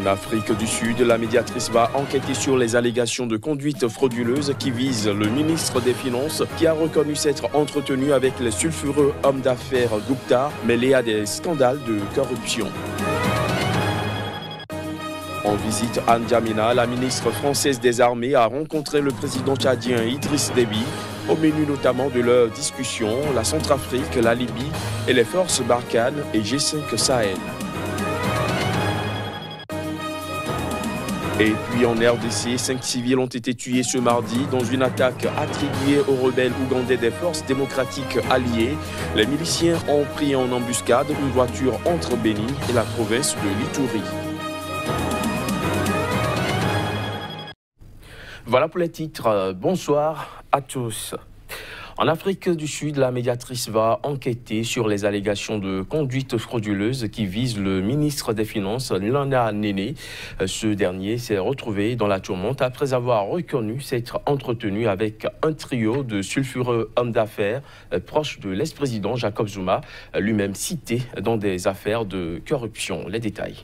En Afrique du Sud, la médiatrice va enquêter sur les allégations de conduite frauduleuse qui visent le ministre des Finances qui a reconnu s'être entretenu avec les sulfureux hommes d'affaires Gupta mêlés à des scandales de corruption. En visite à N'Djamena, la ministre française des Armées a rencontré le président tchadien Idriss Déby. Au menu notamment de leurs discussions, la Centrafrique, la Libye et les forces Barkhane et G5 Sahel. Et puis en RDC, 5 civils ont été tués ce mardi dans une attaque attribuée aux rebelles ougandais des forces démocratiques alliées. Les miliciens ont pris en embuscade une voiture entre Béni et la province de l'Ituri. Voilà pour les titres. Bonsoir à tous. En Afrique du Sud, la médiatrice va enquêter sur les allégations de conduite frauduleuse qui visent le ministre des Finances, Lana Néné. Ce dernier s'est retrouvé dans la tourmente après avoir reconnu s'être entretenu avec un trio de sulfureux hommes d'affaires proches de l'ex-président Jacob Zuma, lui-même cité dans des affaires de corruption. Les détails.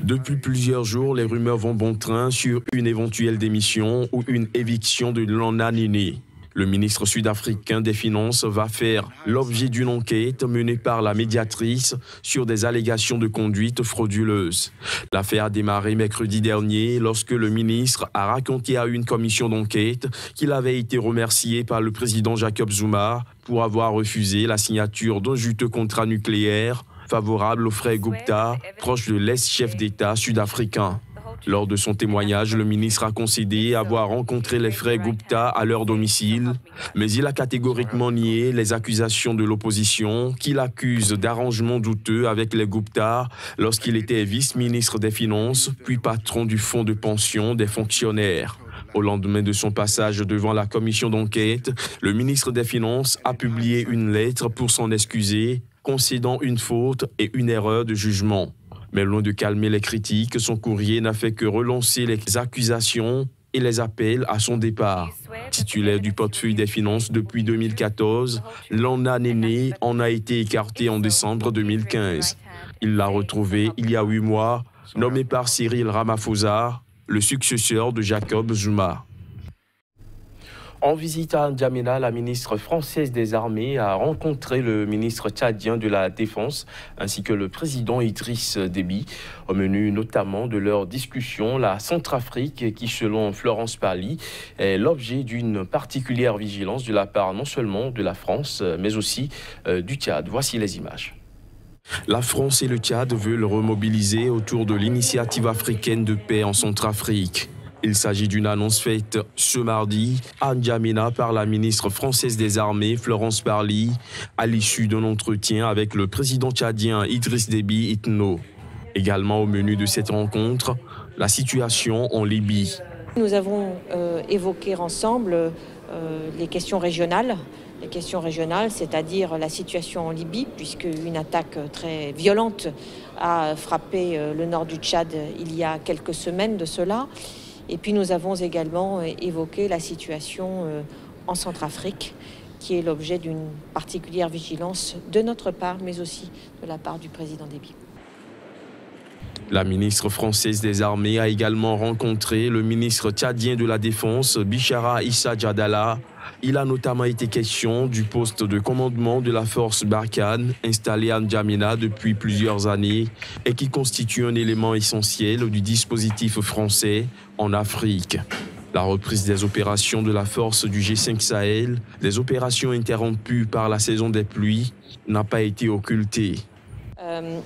Depuis plusieurs jours, les rumeurs vont bon train sur une éventuelle démission ou une éviction de Lana Néné. Le ministre sud-africain des Finances va faire l'objet d'une enquête menée par la médiatrice sur des allégations de conduite frauduleuse. L'affaire a démarré mercredi dernier lorsque le ministre a raconté à une commission d'enquête qu'il avait été remercié par le président Jacob Zuma pour avoir refusé la signature d'un juteux contrat nucléaire favorable aux frères Gupta, proche de l'ex-chef d'État sud-africain. Lors de son témoignage, le ministre a concédé avoir rencontré les frères Gupta à leur domicile, mais il a catégoriquement nié les accusations de l'opposition qu'il accuse d'arrangements douteux avec les Gupta lorsqu'il était vice-ministre des Finances, puis patron du fonds de pension des fonctionnaires. Au lendemain de son passage devant la commission d'enquête, le ministre des Finances a publié une lettre pour s'en excuser, concédant une faute et une erreur de jugement. Mais loin de calmer les critiques, son courrier n'a fait que relancer les accusations et les appels à son départ. Titulaire du portefeuille des Finances depuis 2014, Lana Néné en a été écarté en décembre 2015. Il l'a retrouvé il y a 8 mois, nommé par Cyril Ramaphosa, le successeur de Jacob Zuma. En visite à N'Djamena, la ministre française des Armées a rencontré le ministre tchadien de la Défense ainsi que le président Idriss Déby. Au menu notamment de leur discussion, la Centrafrique qui, selon Florence Parly, est l'objet d'une particulière vigilance de la part non seulement de la France, mais aussi du Tchad. Voici les images. La France et le Tchad veulent remobiliser autour de l'initiative africaine de paix en Centrafrique. Il s'agit d'une annonce faite ce mardi à N'Djamena par la ministre française des Armées, Florence Parly, à l'issue d'un entretien avec le président tchadien Idriss Déby Itno. Également au menu de cette rencontre, la situation en Libye. Nous avons évoqué ensemble les questions régionales, c'est-à-dire la situation en Libye, puisque une attaque très violente a frappé le nord du Tchad il y a quelques semaines de cela. Et puis nous avons également évoqué la situation en Centrafrique, qui est l'objet d'une particulière vigilance de notre part, mais aussi de la part du président Déby. La ministre française des Armées a également rencontré le ministre tchadien de la Défense, Bichara Issa Djadala. Il a notamment été question du poste de commandement de la force Barkhane installée à N'Djamena depuis plusieurs années et qui constitue un élément essentiel du dispositif français en Afrique. La reprise des opérations de la force du G5 Sahel, des opérations interrompues par la saison des pluies, n'a pas été occultée.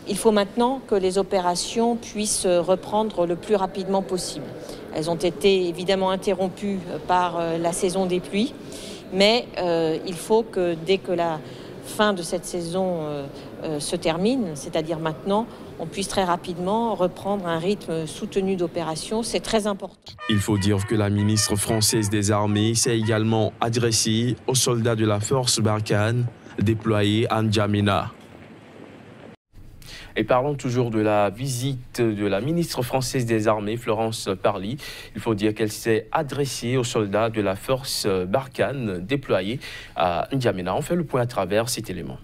Il faut maintenant que les opérations puissent reprendre le plus rapidement possible. Elles ont été évidemment interrompues par la saison des pluies, mais il faut que dès que la fin de cette saison se termine, c'est-à-dire maintenant, on puisse très rapidement reprendre un rythme soutenu d'opération. C'est très important. Il faut dire que la ministre française des Armées s'est également adressée aux soldats de la force Barkhane déployés à N'Djamena. Et parlons toujours de la visite de la ministre française des Armées, Florence Parly. Il faut dire qu'elle s'est adressée aux soldats de la force Barkhane déployés à N'Djamena. On fait le point à travers cet élément.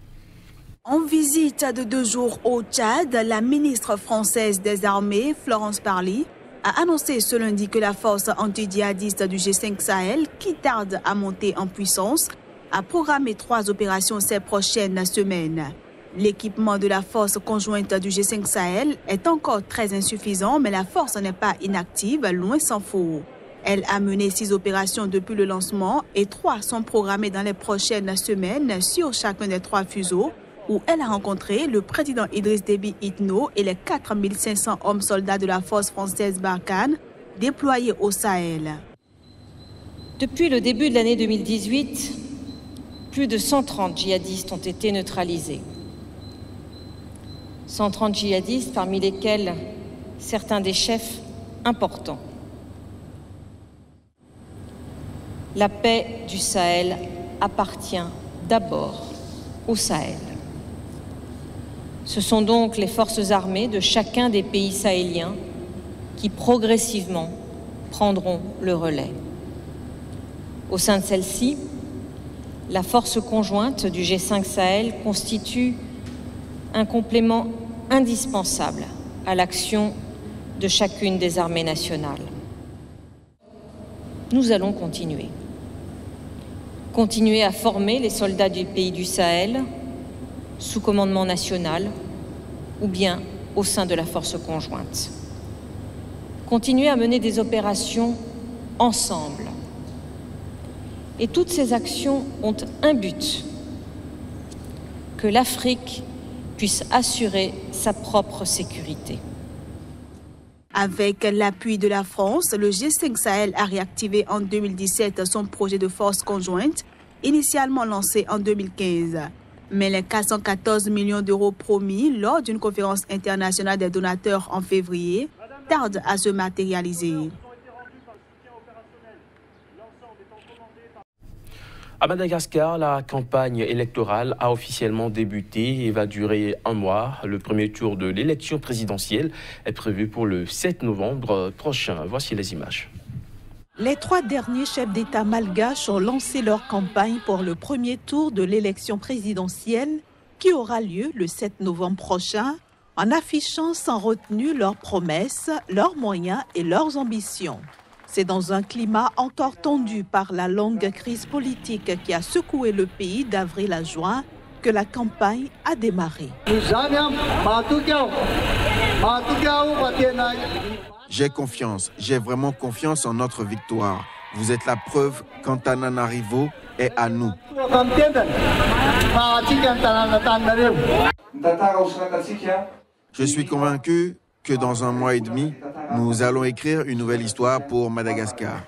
En visite de 2 jours au Tchad, la ministre française des Armées, Florence Parly, a annoncé ce lundi que la force anti-djihadiste du G5 Sahel, qui tarde à monter en puissance, a programmé 3 opérations ces prochaines semaines. L'équipement de la force conjointe du G5 Sahel est encore très insuffisant, mais la force n'est pas inactive, loin s'en faut. Elle a mené 6 opérations depuis le lancement et 3 sont programmées dans les prochaines semaines sur chacun des 3 fuseaux, où elle a rencontré le président Idriss Déby Itno et les 4500 hommes soldats de la force française Barkhane déployés au Sahel. Depuis le début de l'année 2018, plus de 130 djihadistes ont été neutralisés. 130 djihadistes, parmi lesquels certains des chefs importants. La paix du Sahel appartient d'abord au Sahel. Ce sont donc les forces armées de chacun des pays sahéliens qui progressivement prendront le relais. Au sein de celle-ci, la force conjointe du G5 Sahel constitue un complément indispensable à l'action de chacune des armées nationales. Nous allons continuer à former les soldats du pays du Sahel sous commandement national ou bien au sein de la force conjointe. Continuer à mener des opérations ensemble. Et toutes ces actions ont un but, que l'Afrique puisse assurer sa propre sécurité. Avec l'appui de la France, le G5 Sahel a réactivé en 2017 son projet de force conjointe, initialement lancé en 2015. Mais les 414 millions d'euros promis lors d'une conférence internationale des donateurs en février tardent à se matérialiser. À Madagascar, la campagne électorale a officiellement débuté et va durer 1 mois. Le premier tour de l'élection présidentielle est prévu pour le 7 novembre prochain. Voici les images. Les 3 derniers chefs d'État malgaches ont lancé leur campagne pour le premier tour de l'élection présidentielle qui aura lieu le 7 novembre prochain en affichant sans retenue leurs promesses, leurs moyens et leurs ambitions. C'est dans un climat encore tendu par la longue crise politique qui a secoué le pays d'avril à juin que la campagne a démarré. J'ai confiance, j'ai vraiment confiance en notre victoire. Vous êtes la preuve qu'Antananarivo est à nous. Je suis convaincu que dans 1 mois et demi, nous allons écrire une nouvelle histoire pour Madagascar.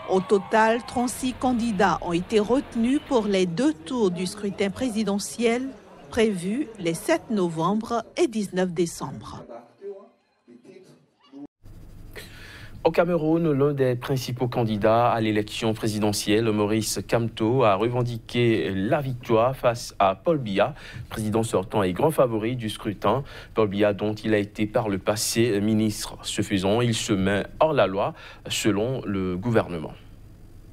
Au total, 36 candidats ont été retenus pour les 2 tours du scrutin présidentiel prévus les 7 novembre et 19 décembre. Au Cameroun, l'un des principaux candidats à l'élection présidentielle, Maurice Kamto, a revendiqué la victoire face à Paul Biya, président sortant et grand favori du scrutin. Paul Biya, dont il a été par le passé ministre. Ce faisant, il se met hors la loi, selon le gouvernement.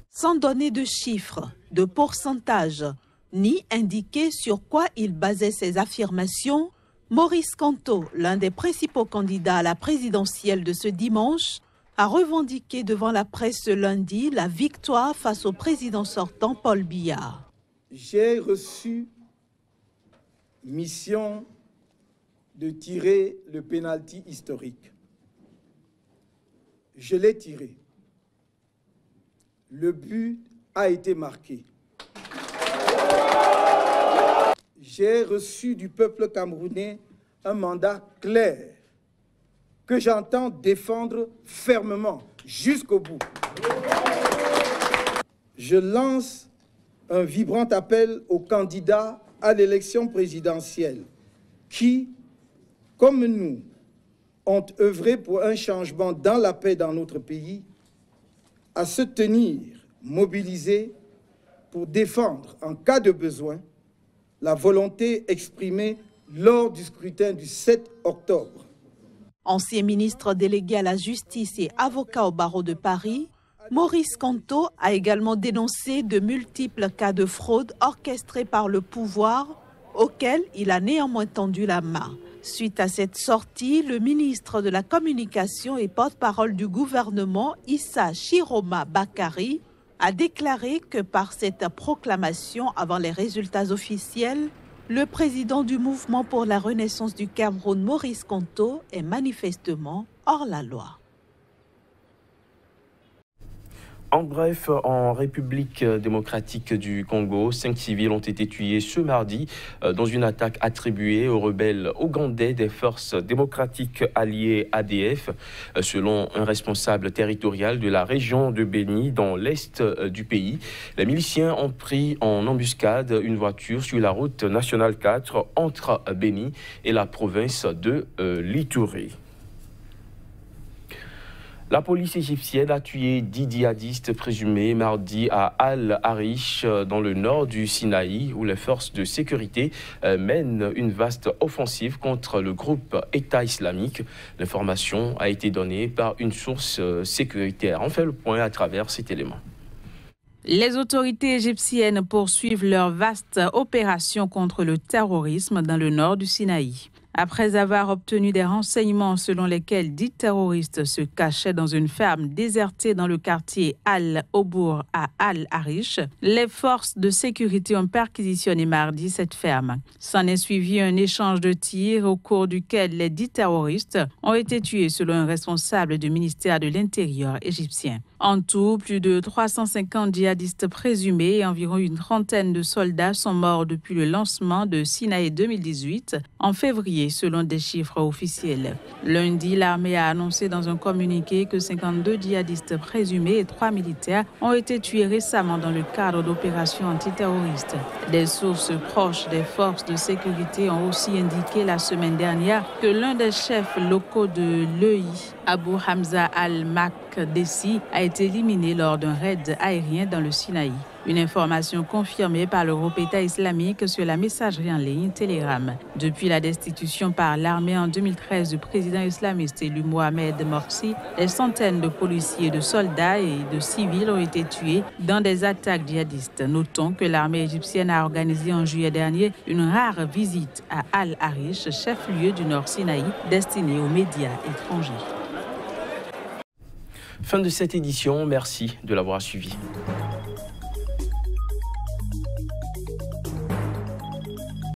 Sans donner de chiffres, de pourcentage, ni indiquer sur quoi il basait ses affirmations, Maurice Kamto, l'un des principaux candidats à la présidentielle de ce dimanche, a revendiqué devant la presse ce lundi la victoire face au président sortant Paul Biya. J'ai reçu mission de tirer le pénalty historique. Je l'ai tiré. Le but a été marqué. J'ai reçu du peuple camerounais un mandat clair que j'entends défendre fermement jusqu'au bout. Je lance un vibrant appel aux candidats à l'élection présidentielle qui, comme nous, ont œuvré pour un changement dans la paix dans notre pays, à se tenir mobilisés pour défendre, en cas de besoin, la volonté exprimée lors du scrutin du 7 octobre. Ancien ministre délégué à la justice et avocat au barreau de Paris, Maurice Kamto a également dénoncé de multiples cas de fraude orchestrés par le pouvoir, auxquels il a néanmoins tendu la main. Suite à cette sortie, le ministre de la Communication et porte-parole du gouvernement, Issa Chiroma Bakari, a déclaré que par cette proclamation avant les résultats officiels, le président du mouvement pour la renaissance du Cameroun, Maurice Kamto, est manifestement hors la loi. En bref, en République démocratique du Congo, 5 civils ont été tués ce mardi dans une attaque attribuée aux rebelles ougandais des forces démocratiques alliées ADF. Selon un responsable territorial de la région de Béni, dans l'est du pays, les miliciens ont pris en embuscade une voiture sur la route nationale 4 entre Béni et la province de l'Ituri. La police égyptienne a tué 10 djihadistes présumés mardi à Al-Arish, dans le nord du Sinaï, où les forces de sécurité mènent une vaste offensive contre le groupe État islamique. L'information a été donnée par une source sécuritaire. On fait le point à travers cet élément. Les autorités égyptiennes poursuivent leur vaste opération contre le terrorisme dans le nord du Sinaï. Après avoir obtenu des renseignements selon lesquels 10 terroristes se cachaient dans une ferme désertée dans le quartier Al-Obour à Al-Arish, les forces de sécurité ont perquisitionné mardi cette ferme. S'en est suivi un échange de tirs au cours duquel les 10 terroristes ont été tués selon un responsable du ministère de l'Intérieur égyptien. En tout, plus de 350 djihadistes présumés et environ une trentaine de soldats sont morts depuis le lancement de Sinaï 2018 en février, selon des chiffres officiels. Lundi, l'armée a annoncé dans un communiqué que 52 djihadistes présumés et 3 militaires ont été tués récemment dans le cadre d'opérations antiterroristes. Des sources proches des forces de sécurité ont aussi indiqué la semaine dernière que l'un des chefs locaux de l'EI, Abu Hamza al-Makdessi, a été éliminé lors d'un raid aérien dans le Sinaï. Une information confirmée par le groupe État islamique sur la messagerie en ligne Telegram. Depuis la destitution par l'armée en 2013 du président islamiste élu Mohamed Morsi, des centaines de policiers, de soldats et de civils ont été tués dans des attaques djihadistes. Notons que l'armée égyptienne a organisé en juillet dernier une rare visite à Al-Arish, chef-lieu du Nord Sinaï, destinée aux médias étrangers. Fin de cette édition, merci de l'avoir suivi.